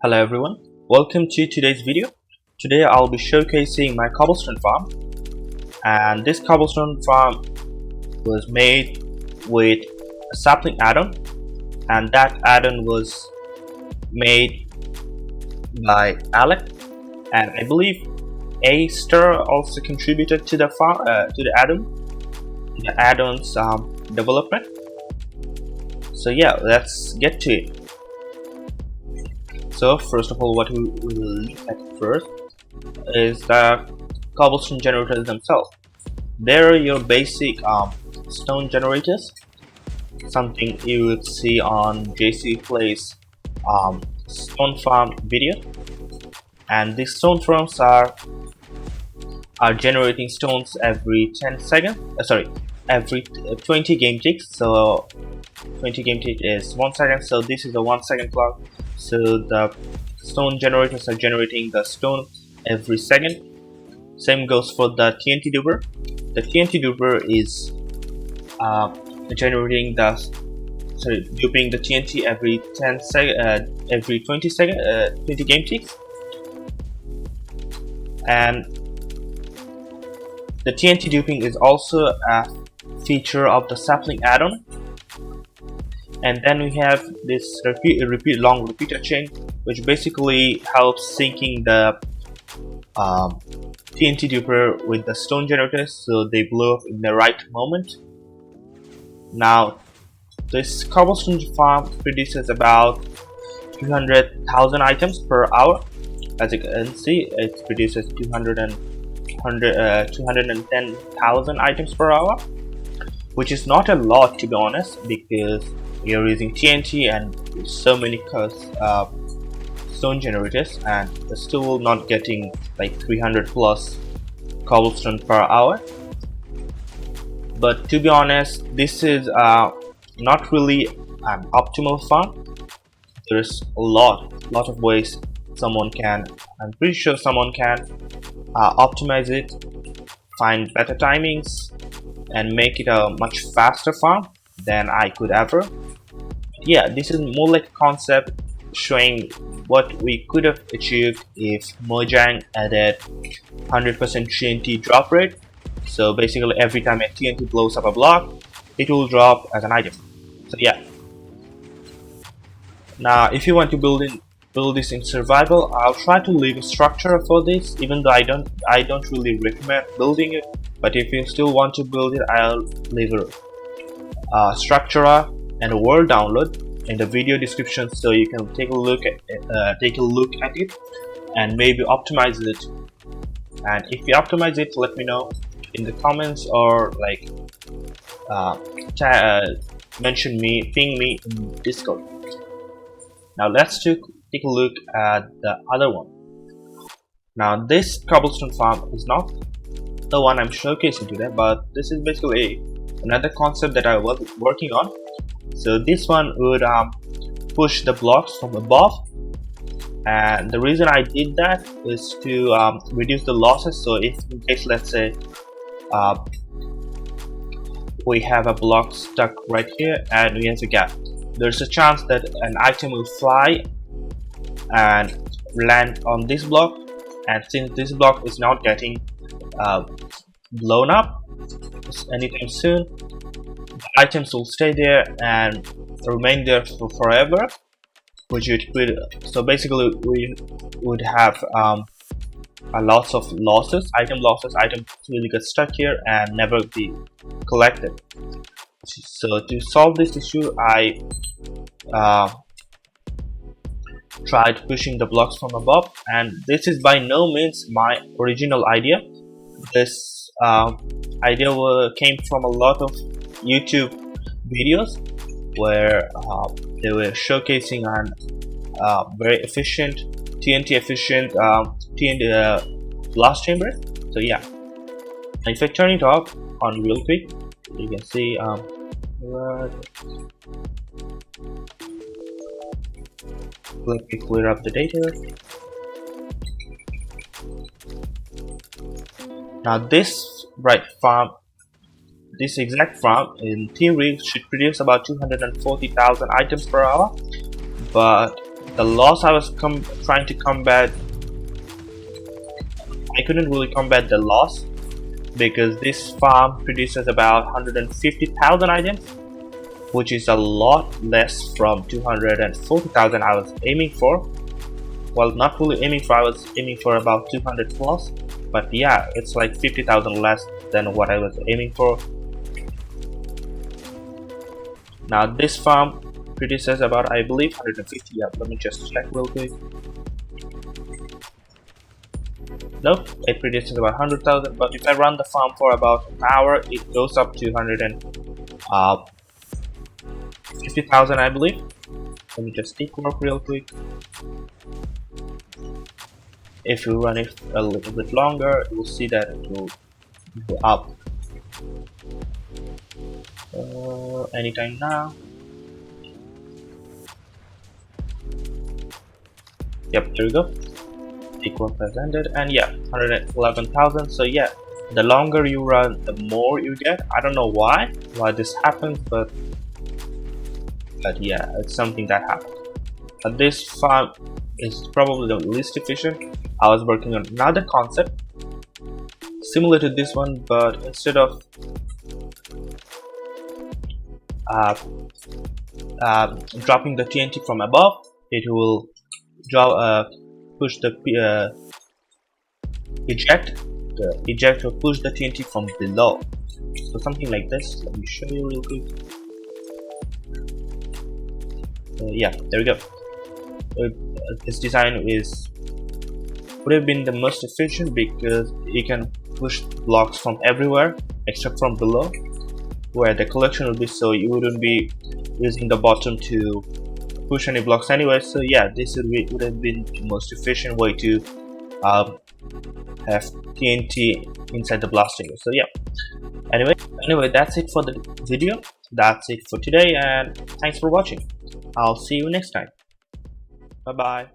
Hello everyone, welcome to today's video. Today I'll be showcasing my cobblestone farm, and this cobblestone farm was made with a sapling addon, and that addon was made by Alec, and I believe A Star also contributed to the farm, to the addon's development. So yeah, let's get to it. So first of all, what we will look at first is the cobblestone generators themselves. They're your basic stone generators, something you would see on JC Play's stone farm video. And these stone farms are generating stones every 10 seconds. Every 20 game ticks. So 20 game tick is 1 second. So this is a 1 second clock. So the stone generators are generating the stone every second. Same goes for the TNT duper. The TNT duper is duping the TNT every 20 game ticks. And the TNT duping is also a feature of the sapling addon. And then we have this long repeater chain, which basically helps syncing the TNT duper with the stone generators so they blow up in the right moment. Now, this cobblestone farm produces about 200,000 items per hour. As you can see, it produces 210,000 items per hour, which is not a lot, to be honest, because you're using TNT and so many stone generators, and you're still not getting like 300 plus cobblestone per hour. But to be honest, this is not really an optimal farm. There's a lot of ways I'm pretty sure someone can optimize it, find better timings, and make it a much faster farm than I could ever. Yeah, this is more like a concept showing what we could have achieved if Mojang added 100% TNT drop rate. So basically every time a TNT blows up a block, it will drop as an item. So yeah. Now if you want to build this in survival, I'll try to leave a structure for this, even though I don't really recommend building it. But if you still want to build it, I'll leave a structure and a world download in the video description, so you can take a look at it and maybe optimize it. And if you optimize it, let me know in the comments, or like ping me in Discord. Now let's take a look at the other one. Now this cobblestone farm is not the one I'm showcasing today, but this is basically another concept that I was working on. So this one would push the blocks from above, and the reason I did that is to reduce the losses. So if in case, let's say we have a block stuck right here and we have a gap, there's a chance that an item will fly and land on this block, and since this block is not getting blown up anytime soon, the items will stay there and remain there for forever, which would so basically we would have a lots of losses, items will get stuck here and never be collected. So to solve this issue, I tried pushing the blocks from above, and this is by no means my original idea. This idea came from a lot of YouTube videos where they were showcasing an very efficient TNT blast chamber. So yeah, if I turn it on real quick, you can see let me clear up the data. Now this exact farm in theory should produce about 240,000 items per hour, but The loss I was trying to combat, I couldn't really combat the loss because this farm produces about 150,000 items, which is a lot less from 240,000 I was aiming for. Well, not really aiming for, I was aiming for about 200 plus, but yeah, it's like 50,000 less than what I was aiming for. Now this farm produces about, I believe, 150. Yeah, let me just check real quick. Nope, it produces about 100,000, but if I run the farm for about an hour, it goes up to 150,000, I believe. Let me just take work real quick. If you run it a little bit longer, you will see that it will go up anytime now. Yep, there we go. Equal has ended, and yeah, 111,000. So yeah, the longer you run, the more you get. I don't know why this happens, but yeah, it's something that happens. But this farm is probably the least efficient. I was working on another concept similar to this one, but instead of dropping the TNT from above, it will push the eject will push the TNT from below. So something like this. Let me show you real quick. Yeah, there we go. This design would have been the most efficient because you can push blocks from everywhere except from below, where the collection will be, so you wouldn't be using the bottom to push any blocks anyway. So yeah, this would have been the most efficient way to have TNT inside the blasting. So yeah, anyway, that's it for the video. That's it for today, and thanks for watching. I'll see you next time. Bye bye.